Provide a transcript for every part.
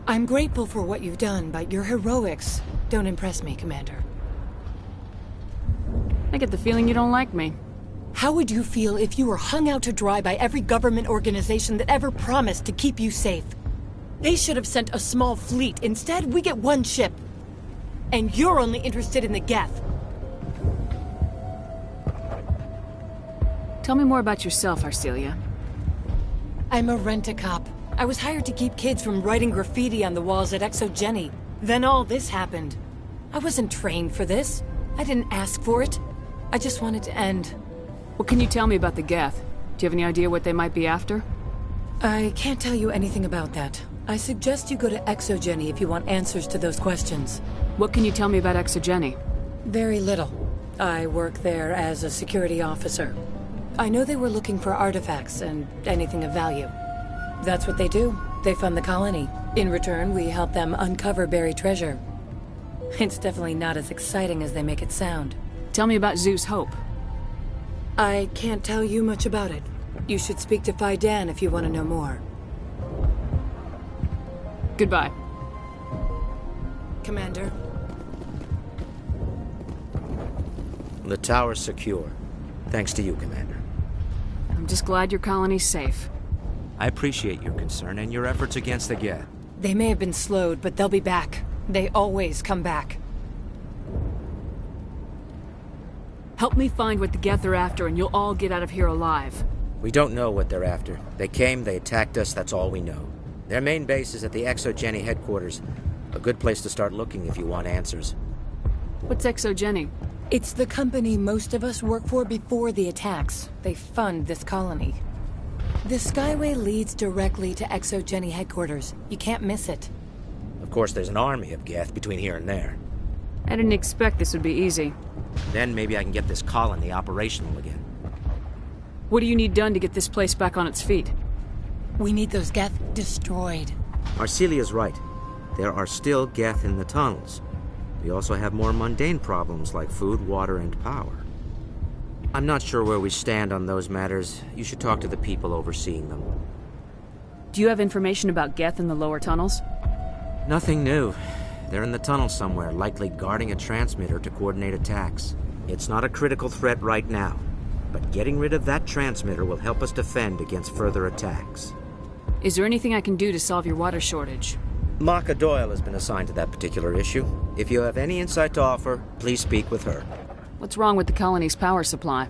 I'm grateful for what you've done, but your heroics don't impress me, Commander. I get the feeling you don't like me. How would you feel if you were hung out to dry by every government organization that ever promised to keep you safe? They should have sent a small fleet. Instead, we get one ship. And you're only interested in the Geth. Tell me more about yourself, Arcelia. I'm a rent-a-cop. I was hired to keep kids from writing graffiti on the walls at Exogeny. Then all this happened. I wasn't trained for this. I didn't ask for it. I just wanted to end. What can you tell me about the Geth? Do you have any idea what they might be after? I can't tell you anything about that. I suggest you go to Exogeny if you want answers to those questions. What can you tell me about Exogeny? Very little. I work there as a security officer. I know they were looking for artifacts and anything of value. That's what they do. They fund the colony. In return, we help them uncover buried treasure. It's definitely not as exciting as they make it sound. Tell me about Zeus Hope. I can't tell you much about it. You should speak to Phi Dan if you want to know more. Goodbye. Commander. The tower's secure. Thanks to you, Commander. I'm just glad your colony's safe. I appreciate your concern and your efforts against the Geth. They may have been slowed, but they'll be back. They always come back. Help me find what the Geth are after, and you'll all get out of here alive. We don't know what they're after. They came, they attacked us, that's all we know. Their main base is at the Exogeny headquarters. A good place to start looking if you want answers. What's Exogeny? It's the company most of us work for before the attacks. They fund this colony. The Skyway leads directly to Exogeny headquarters. You can't miss it. Of course, there's an army of Geth between here and there. I didn't expect this would be easy. Then maybe I can get this colony operational again. What do you need done to get this place back on its feet? We need those Geth destroyed. Arcelia's right. There are still Geth in the tunnels. We also have more mundane problems like food, water, and power. I'm not sure where we stand on those matters. You should talk to the people overseeing them. Do you have information about Geth in the lower tunnels? Nothing new. They're in the tunnel somewhere, likely guarding a transmitter to coordinate attacks. It's not a critical threat right now, but getting rid of that transmitter will help us defend against further attacks. Is there anything I can do to solve your water shortage? Maka Doyle has been assigned to that particular issue. If you have any insight to offer, please speak with her. What's wrong with the colony's power supply?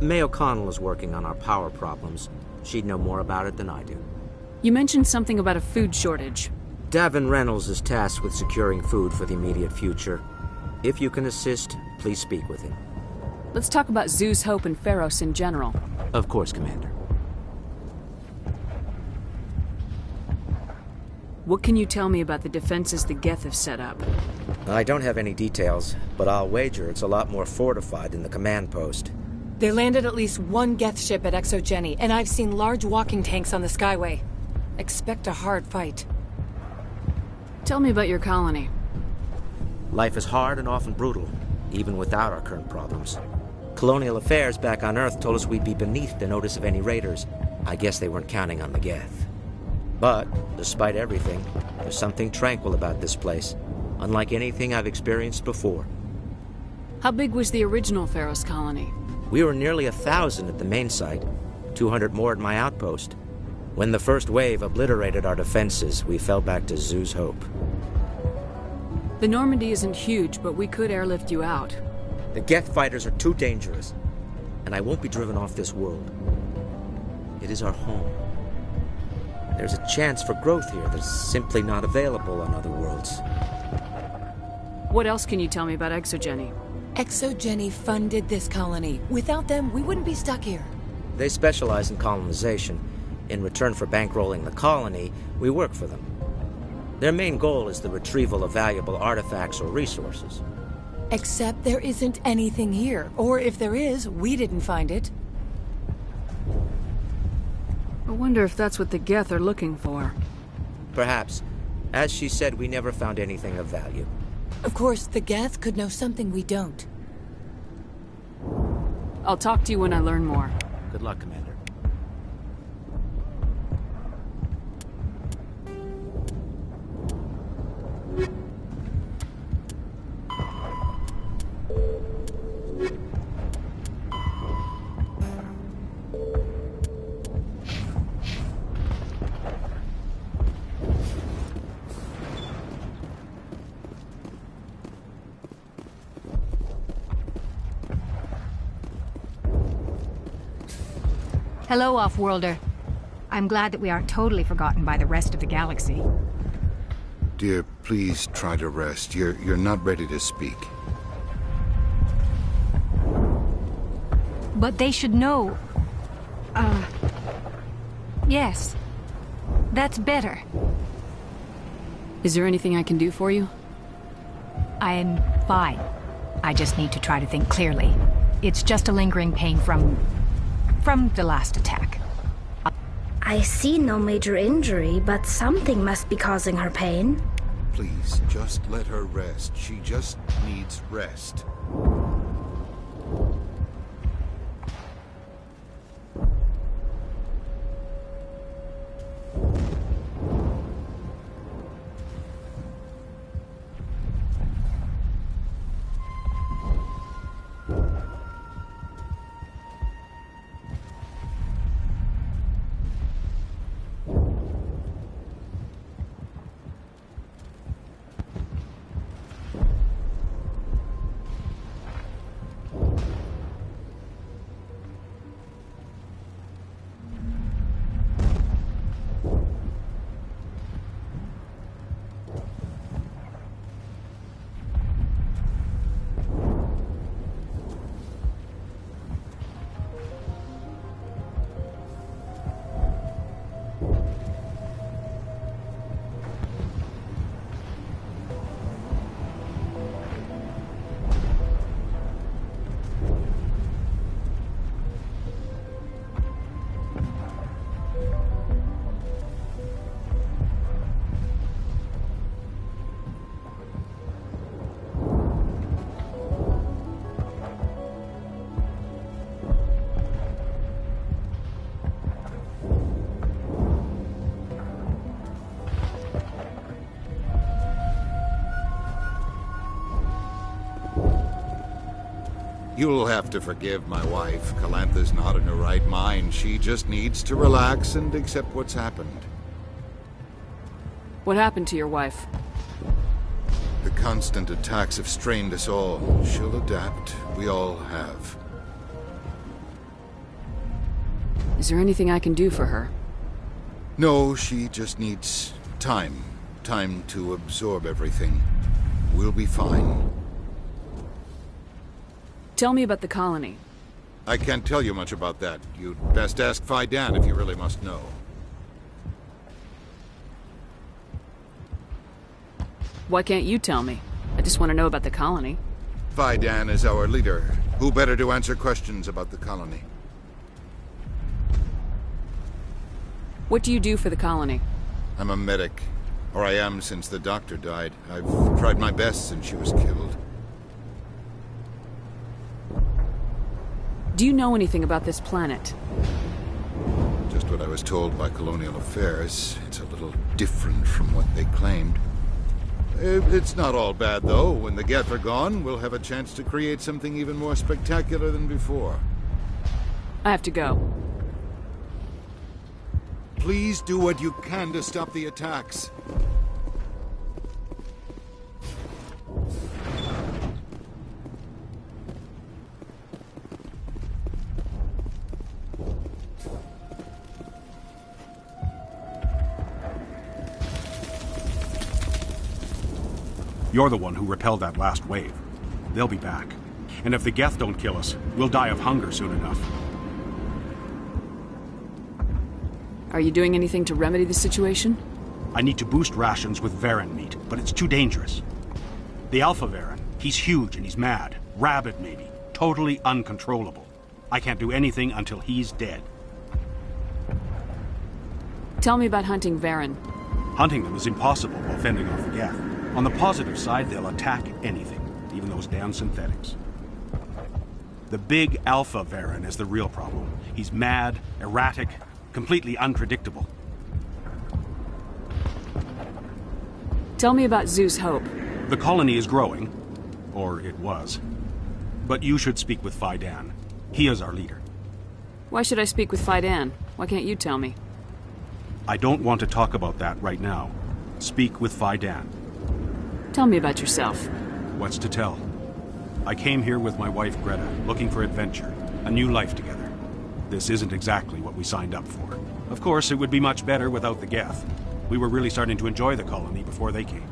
May O'Connell is working on our power problems. She'd know more about it than I do. You mentioned something about a food shortage. Davin Reynolds is tasked with securing food for the immediate future. If you can assist, please speak with him. Let's talk about Zeus Hope and Pharos in general. Of course, Commander. What can you tell me about the defenses the Geth have set up? I don't have any details, but I'll wager it's a lot more fortified than the command post. They landed at least one Geth ship at Exogeny, and I've seen large walking tanks on the Skyway. Expect a hard fight. Tell me about your colony. Life is hard and often brutal, even without our current problems. Colonial affairs back on Earth told us we'd be beneath the notice of any raiders. I guess they weren't counting on the Geth. But, despite everything, there's something tranquil about this place, unlike anything I've experienced before. How big was the original Pharos colony? We were nearly 1,000 at the main site, 200 more at my outpost. When the first wave obliterated our defenses, we fell back to Zeus Hope. The Normandy isn't huge, but we could airlift you out. The Geth fighters are too dangerous, and I won't be driven off this world. It is our home. There's a chance for growth here that's simply not available on other worlds. What else can you tell me about Exogeny? Exogeny funded this colony. Without them, we wouldn't be stuck here. They specialize in colonization. In return for bankrolling the colony, we work for them. Their main goal is the retrieval of valuable artifacts or resources. Except there isn't anything here. Or if there is, we didn't find it. I wonder if that's what the Geth are looking for. Perhaps. As she said, we never found anything of value. Of course, the Geth could know something we don't. I'll talk to you when I learn more. Good luck, Commander. Hello, Off-Worlder. I'm glad that we aren't totally forgotten by the rest of the galaxy. Dear, please try to rest. You're not ready to speak. But they should know. Yes. That's better. Is there anything I can do for you? I'm fine. I just need to try to think clearly. It's just a lingering pain from the last attack. I see no major injury, but something must be causing her pain. Please, just let her rest. She just needs rest. You'll have to forgive my wife. Calantha's not in her right mind. She just needs to relax and accept what's happened. What happened to your wife? The constant attacks have strained us all. She'll adapt. We all have. Is there anything I can do for her? No, she just needs time. Time to absorb everything. We'll be fine. Tell me about the colony. I can't tell you much about that. You'd best ask Fidan if you really must know. Why can't you tell me? I just want to know about the colony. Fidan is our leader. Who better to answer questions about the colony? What do you do for the colony? I'm a medic. Or I am since the doctor died. I've tried my best since she was killed. Do you know anything about this planet? Just what I was told by Colonial Affairs. It's a little different from what they claimed. It's not all bad, though. When the Geth are gone, we'll have a chance to create something even more spectacular than before. I have to go. Please do what you can to stop the attacks. You're the one who repelled that last wave. They'll be back. And if the Geth don't kill us, we'll die of hunger soon enough. Are you doing anything to remedy the situation? I need to boost rations with Varen meat, but it's too dangerous. The Alpha Varen, he's huge and he's mad. Rabid, maybe. Totally uncontrollable. I can't do anything until he's dead. Tell me about hunting Varen. Hunting them is impossible while fending off the Geth. On the positive side, they'll attack anything, even those damn synthetics. The big Alpha Varen is the real problem. He's mad, erratic, completely unpredictable. Tell me about Zeus Hope. The colony is growing, or it was. But you should speak with Fidan. He is our leader. Why should I speak with Fidan? Why can't you tell me? I don't want to talk about that right now. Speak with Fidan. Tell me about yourself. What's to tell? I came here with my wife Greta, looking for adventure, a new life together. this isn't exactly what we signed up for. Of course, it would be much better without the Geth. We were really starting to enjoy the colony before they came.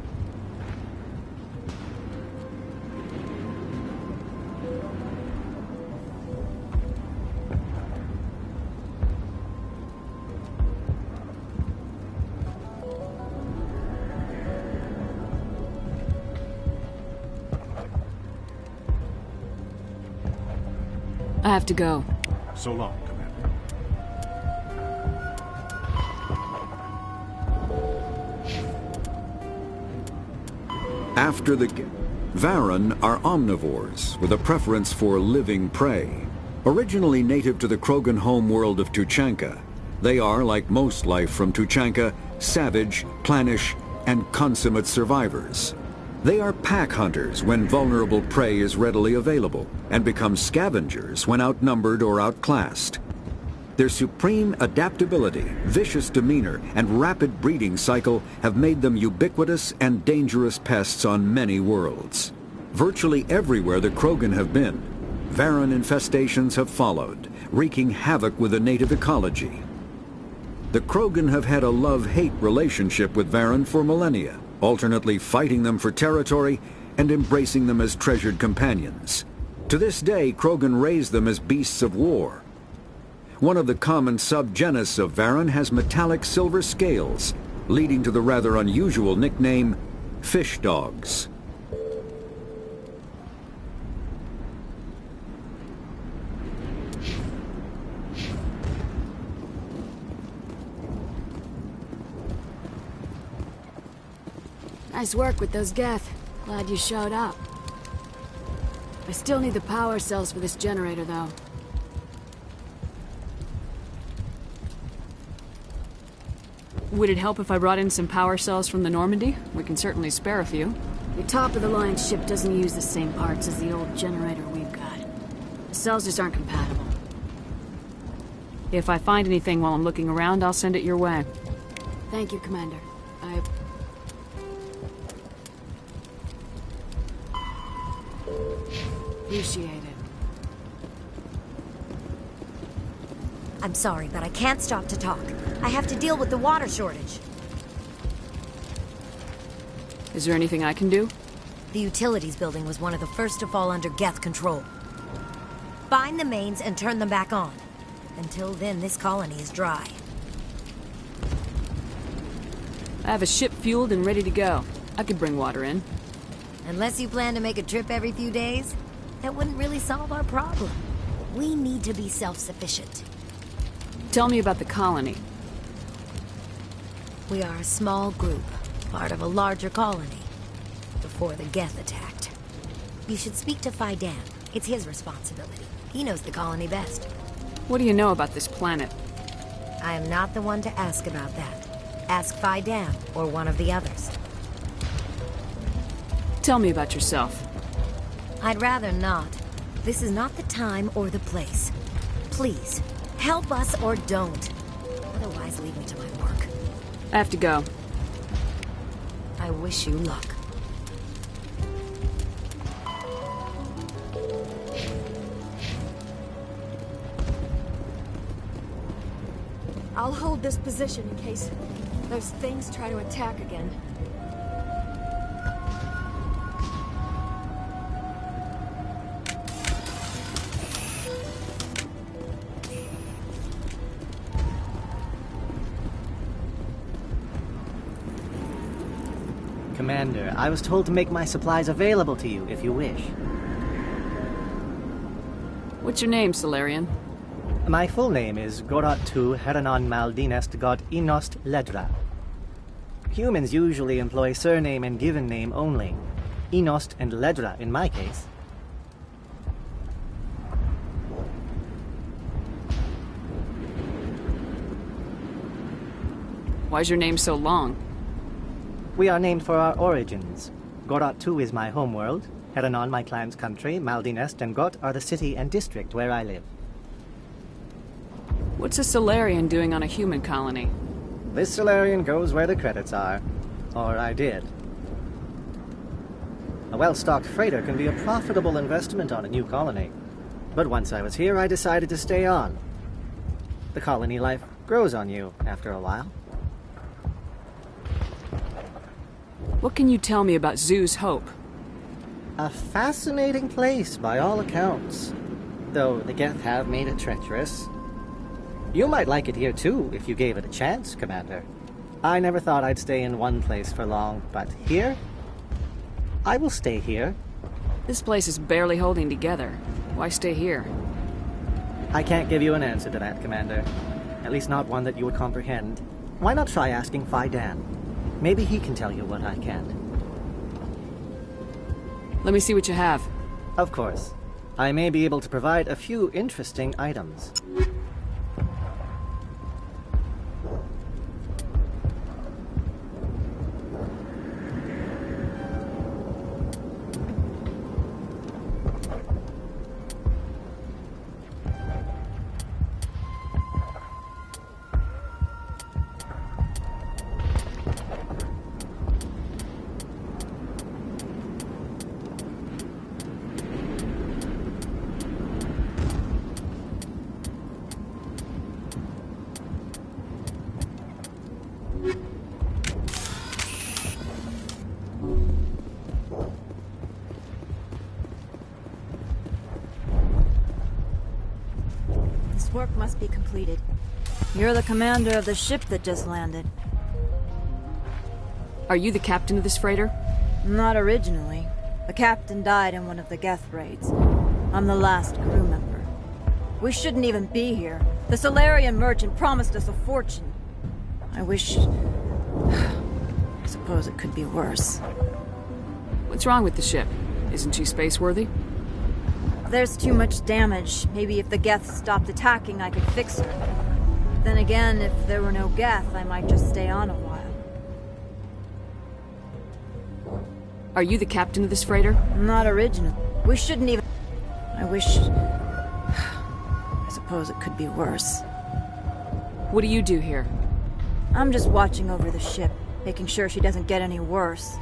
I have to go. So long, Commander. After the Varen are omnivores with a preference for living prey. Originally native to the Krogan homeworld of Tuchanka, they are, like most life from Tuchanka, savage, clannish, and consummate survivors. They are pack hunters when vulnerable prey is readily available, and become scavengers when outnumbered or outclassed. Their supreme adaptability, vicious demeanor, and rapid breeding cycle have made them ubiquitous and dangerous pests on many worlds. Virtually everywhere the Krogan have been, Varen infestations have followed, wreaking havoc with the native ecology. The Krogan have had a love-hate relationship with Varen for millennia, alternately fighting them for territory and embracing them as treasured companions. To this day, Krogan raise them as beasts of war. One of the common subgenus of Varen has metallic silver scales, leading to the rather unusual nickname, fish dogs. Nice work with those Geth. Glad you showed up. I still need the power cells for this generator, though. Would it help if I brought in some power cells from the Normandy? We can certainly spare a few. Your top-of-the-line ship doesn't use the same parts as the old generator we've got. The cells just aren't compatible. If I find anything while I'm looking around, I'll send it your way. Thank you, Commander. I... appreciate it. I'm sorry, but I can't stop to talk. I have to deal with the water shortage. Is there anything I can do? The utilities building was one of the first to fall under Geth control. Find the mains and turn them back on. Until then, this colony is dry. I have a ship fueled and ready to go. I could bring water in. Unless you plan to make a trip every few days, that wouldn't really solve our problem. We need to be self-sufficient. Tell me about the colony. We are a small group, part of a larger colony, before the Geth attacked. You should speak to Faidan. It's his responsibility. He knows the colony best. What do you know about this planet? I am not the one to ask about that. Ask Faidan or one of the others. Tell me about yourself. I'd rather not. This is not the time or the place. Please, help us or don't. Otherwise, leave me to my work. I have to go. I wish you luck. I'll hold this position in case those things try to attack again. Commander, I was told to make my supplies available to you if you wish. What's your name, Solarian? My full name is Gorat Tu Heranon Maldinest God Inost Ledra. Humans usually employ surname and given name only. Inost and Ledra in my case. Why's your name so long? We are named for our origins. Gorat Tu is my homeworld, Heranon my clan's country, Maldinest and Got are the city and district where I live. What's a Solarian doing on a human colony? This Solarian goes where the credits are. Or I did. A well-stocked freighter can be a profitable investment on a new colony. But once I was here, I decided to stay on. The colony life grows on you after a while. What can you tell me about Zoo's Hope? A fascinating place by all accounts, though the Geth have made it treacherous. You might like it here too if you gave it a chance, Commander. I never thought I'd stay in one place for long, but here? I will stay here. This place is barely holding together. Why stay here? I can't give you an answer to that, Commander. At least not one that you would comprehend. Why not try asking Fidan? Maybe he can tell you what I can't. Let me see what you have. Of course. I may be able to provide a few interesting items. This work must be completed. You're the commander of the ship that just landed. Are you the captain of this freighter? Not originally. The captain died in one of the Geth raids. I'm the last crew member. We shouldn't even be here. The Solarian merchant promised us a fortune. I wish... I suppose it could be worse. What's wrong with the ship? Isn't she space-worthy? There's too much damage. Maybe if the Geth stopped attacking, I could fix her. Then again, if there were no Geth, I might just stay on a while. Are you the captain of this freighter? Not original. We shouldn't even... I wish... I suppose it could be worse. What do you do here? I'm just watching over the ship, making sure she doesn't get any worse.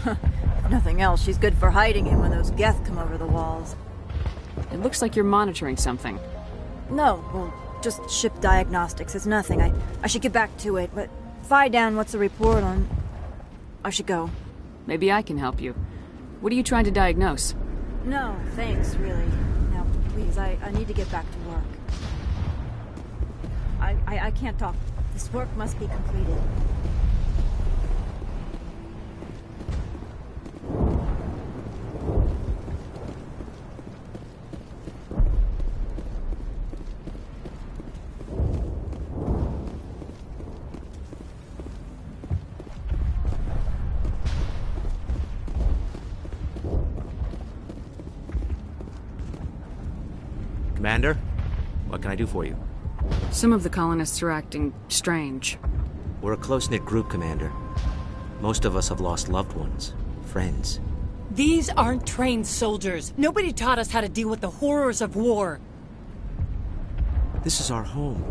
If nothing else, she's good for hiding him when those Geth come over the walls. It looks like you're monitoring something. No, well, just ship diagnostics. It's nothing. I should get back to it, but... Fidan, what's the report on... I should go. Maybe I can help you. What are you trying to diagnose? No, thanks, really. Now, please, I need to get back to work. I can't talk. This work must be completed. Commander, what can I do for you? Some of the colonists are acting strange. We're a close-knit group, Commander. Most of us have lost loved ones, friends. These aren't trained soldiers. Nobody taught us how to deal with the horrors of war. This is our home.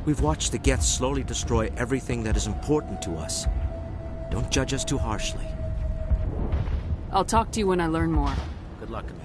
We've watched the Geth slowly destroy everything that is important to us. Don't judge us too harshly. I'll talk to you when I learn more. Good luck, Commander.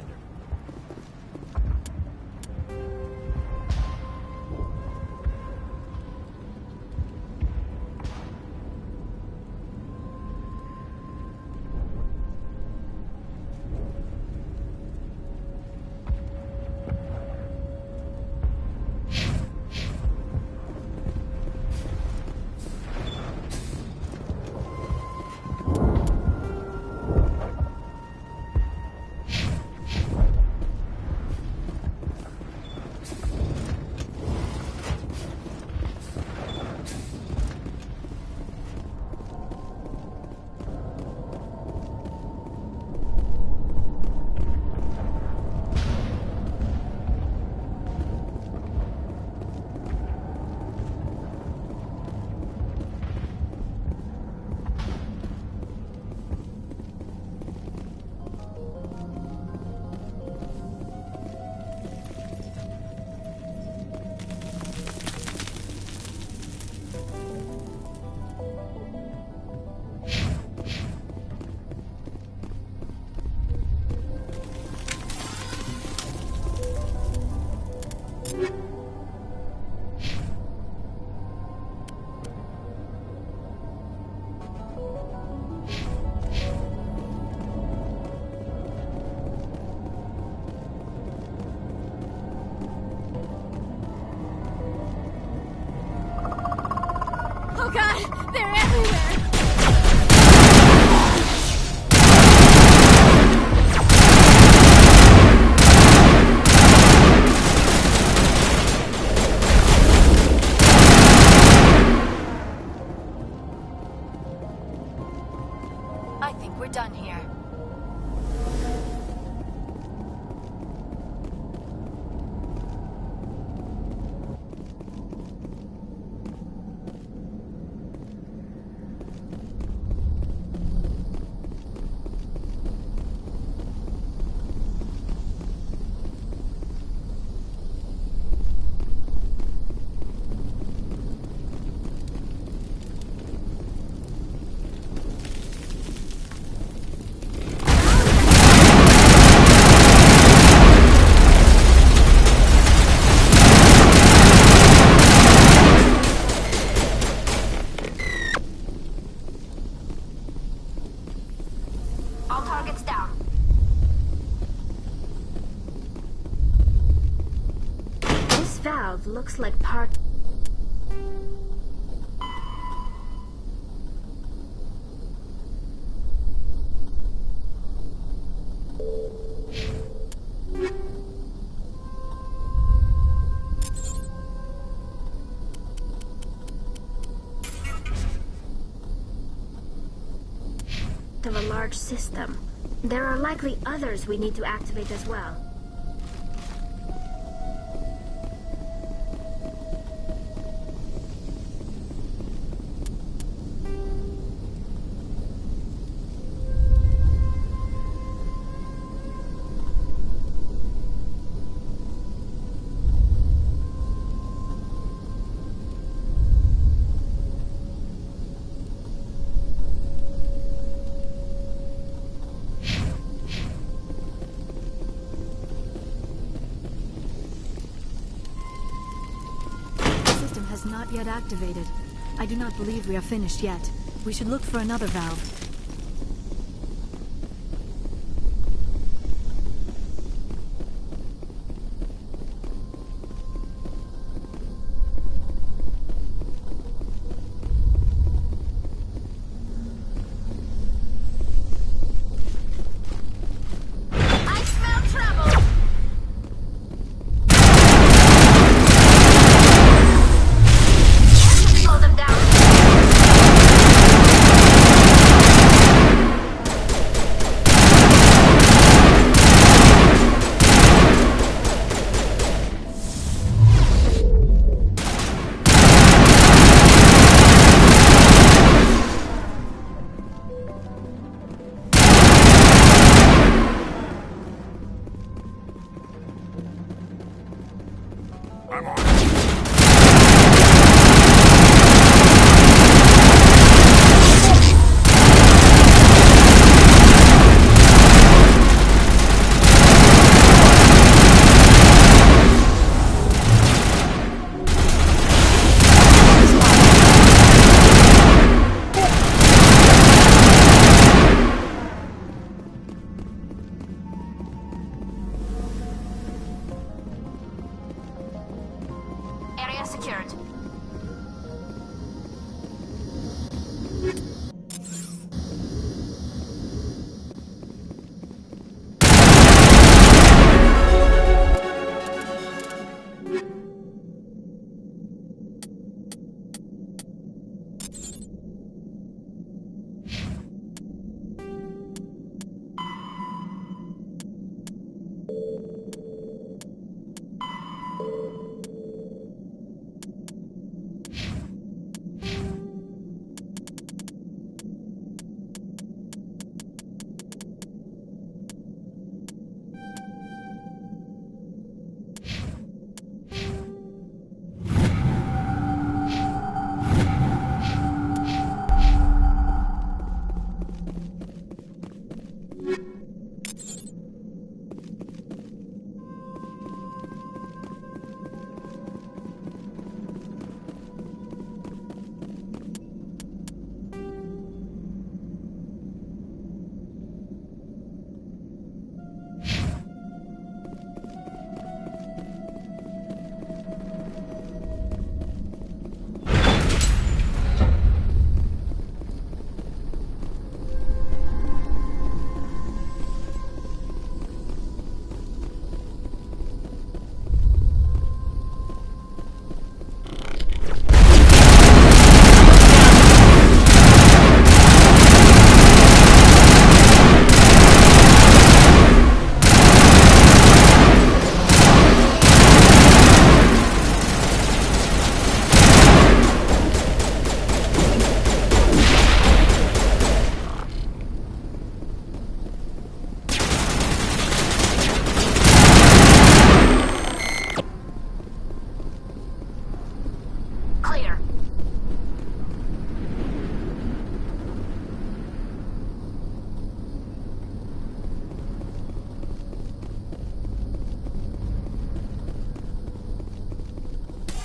valve looks like part... of a large system. There are likely others we need to activate as well. Not yet activated. I do not believe we are finished yet. We should look for another valve.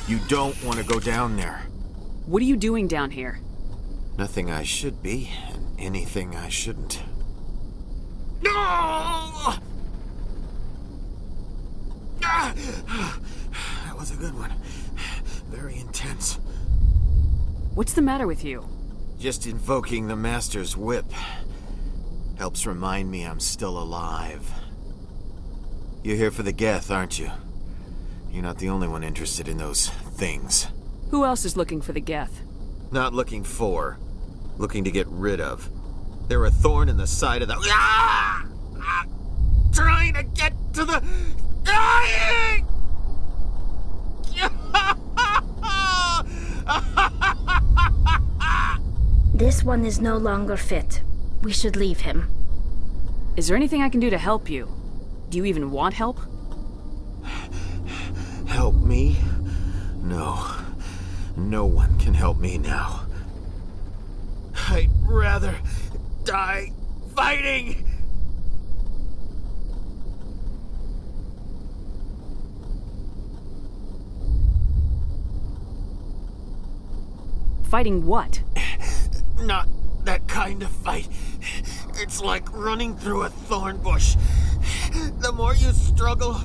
You don't want to go down there. What are you doing down here? Nothing I should be, and anything I shouldn't. No! That was a good one. What's the matter with you? Just invoking the Master's whip helps remind me I'm still alive. You're here for the Geth, aren't you? You're not the only one interested in those things. Who else is looking for the Geth? Not looking for. Looking to get rid of. They're a thorn in the side of the... Ah! Ah! Trying to get to the... Dying! This one is no longer fit. We should leave him. Is there anything I can do to help you? Do you even want help? Help me? No. No one can help me now. I'd rather die fighting! Fighting what? Not that kind of fight. It's like running through a thorn bush. The more you struggle,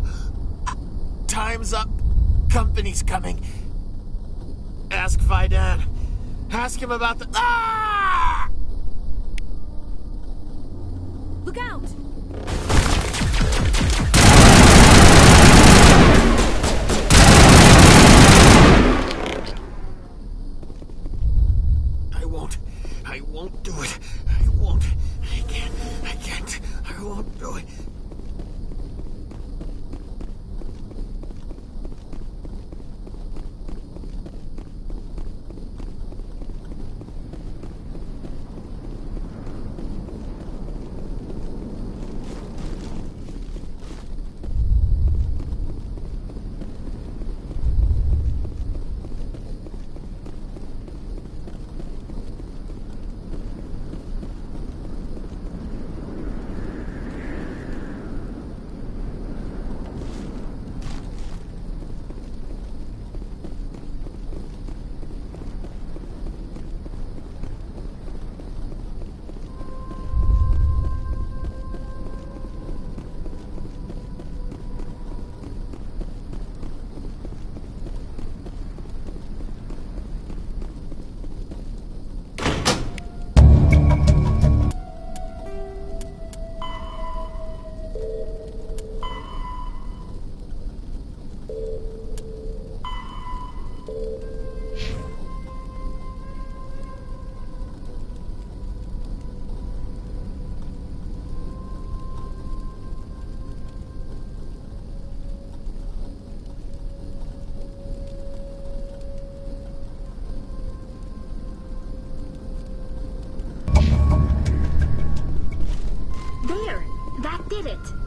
time's up. Company's coming. Ask Faidan. Ask him about the... Ah! Look out! I won't do it. I won't. I can't. I won't do it.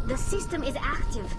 The system is active.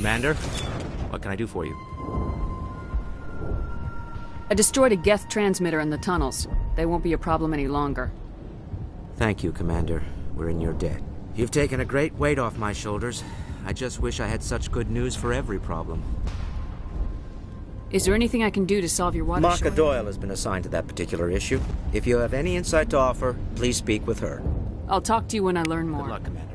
Commander, what can I do for you? I destroyed a Geth transmitter in the tunnels. They won't be a problem any longer. Thank you, Commander. We're in your debt. You've taken a great weight off my shoulders. I just wish I had such good news for every problem. Is there anything I can do to solve your water Marka shortage? Doyle has been assigned to that particular issue. If you have any insight to offer, please speak with her. I'll talk to you when I learn more. Good luck, Commander.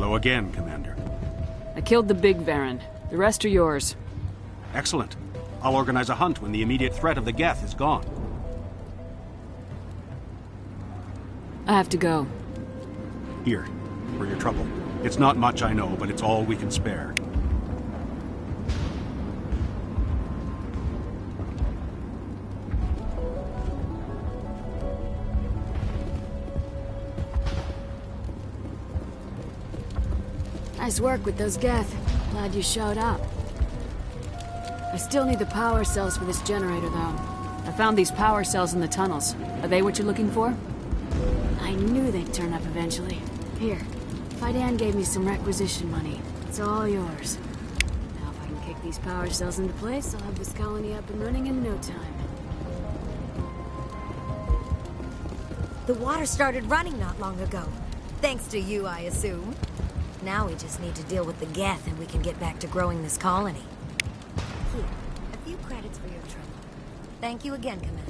Hello again, Commander. I killed the big Varen. The rest are yours. Excellent. I'll organize a hunt when the immediate threat of the Geth is gone. I have to go. Here, for your trouble. It's not much, I know, but it's all we can spare. Nice work with those Geth. Glad you showed up. I still need the power cells for this generator, though. I found these power cells in the tunnels. Are they what you're looking for? I knew they'd turn up eventually. Here, Fidan gave me some requisition money. It's all yours. Now if I can kick these power cells into place, I'll have this colony up and running in no time. The water started running not long ago. Thanks to you, I assume. Now we just need to deal with the Geth and we can get back to growing this colony. Here, a few credits for your trouble. Thank you again, Commander.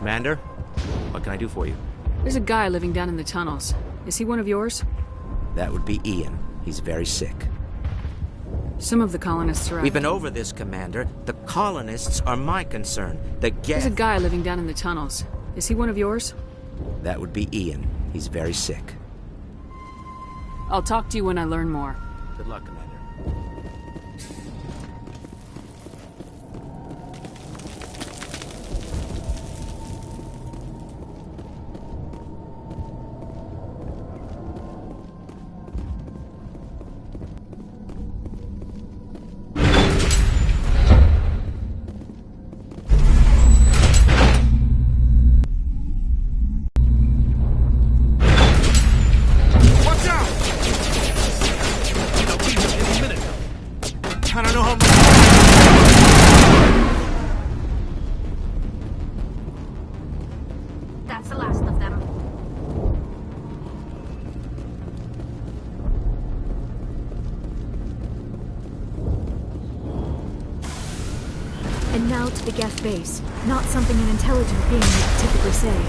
Commander, what can I do for you? There's a guy living down in the tunnels. Is he one of yours? That would be Ian. He's very sick. Some of the colonists are out. We've been over this, Commander. The colonists are my concern. The Geth... There's a guy living down in the tunnels. Is he one of yours? That would be Ian. He's very sick. I'll talk to you when I learn more. Good luck, Commander. That's the last of them. And now to the Geth base. Not something an intelligent being would typically say.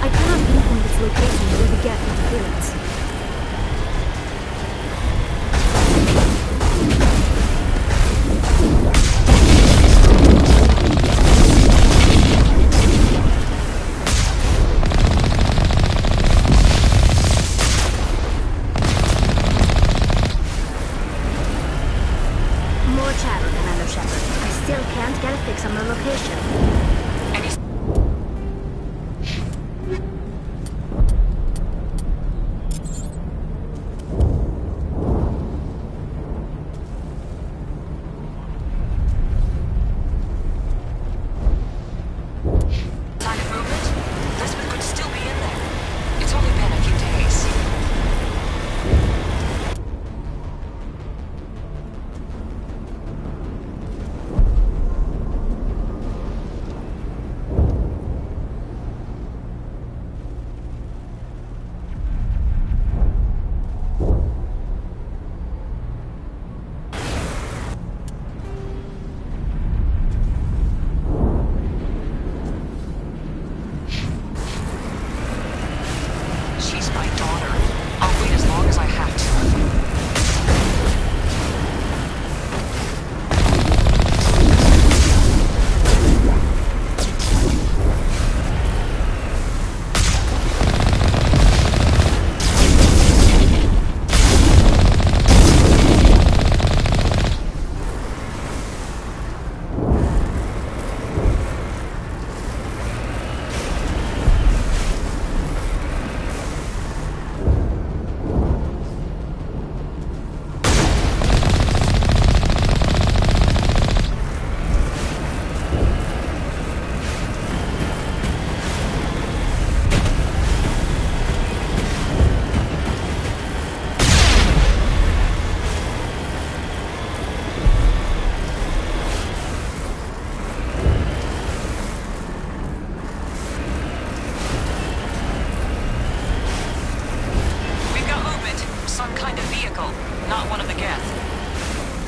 I cannot pinpoint its location due to Geth interference. More chatter, Commander Shepard. I still can't get a fix on the location.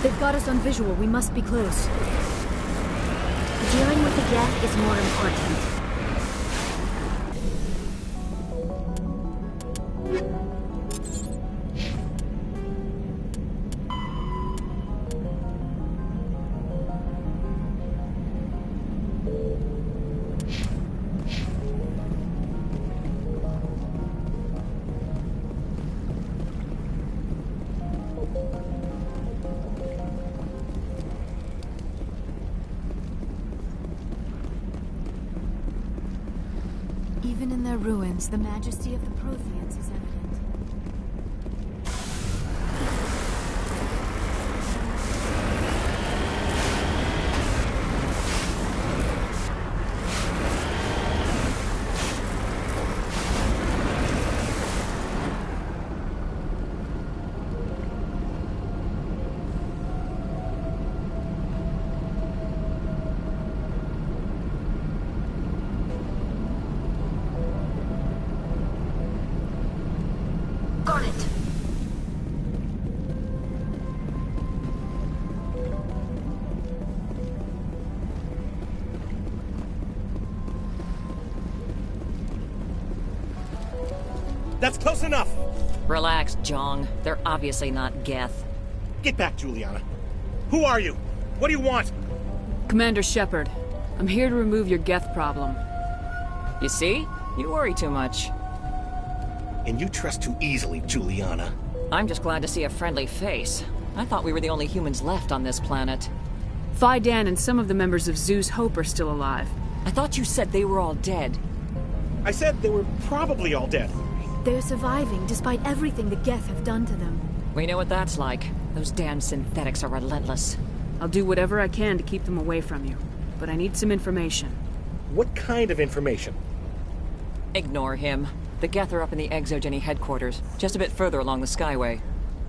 They've got us on visual. We must be close. Dealing with the Geth is more important. Even in their ruins, the majesty of the Protheans is evident. That's close enough! Relax, Jong. They're obviously not Geth. Get back, Juliana. Who are you? What do you want? Commander Shepard, I'm here to remove your Geth problem. You see? You worry too much. And you trust too easily, Juliana. I'm just glad to see a friendly face. I thought we were the only humans left on this planet. Phi Dan and some of the members of Zoo's Hope are still alive. I thought you said they were all dead. I said they were probably all dead. They're surviving despite everything the Geth have done to them. We know what that's like. Those damn synthetics are relentless. I'll do whatever I can to keep them away from you, but I need some information. What kind of information? Ignore him. The Geth are up in the Exogeny headquarters, just a bit further along the Skyway.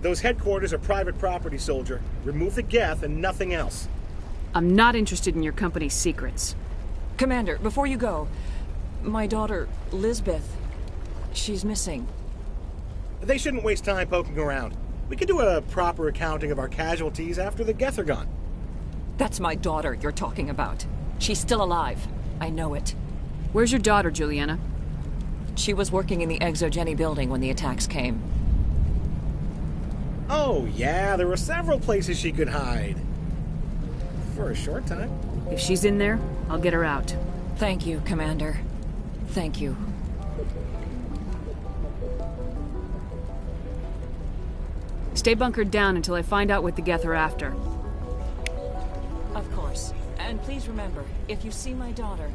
Those headquarters are private property, soldier. Remove the Geth and nothing else. I'm not interested in your company's secrets. Commander, before you go, my daughter, Lisbeth, she's missing. They shouldn't waste time poking around. We can do a proper accounting of our casualties after the Geth are gone. That's my daughter you're talking about. She's still alive. I know it. Where's your daughter, Juliana? She was working in the Exogeny building when the attacks came. Oh, yeah, there were several places she could hide. For a short time. If she's in there, I'll get her out. Thank you, Commander. Thank you. Stay bunkered down until I find out what the Geth are after. Of course. And please remember, if you see my daughter...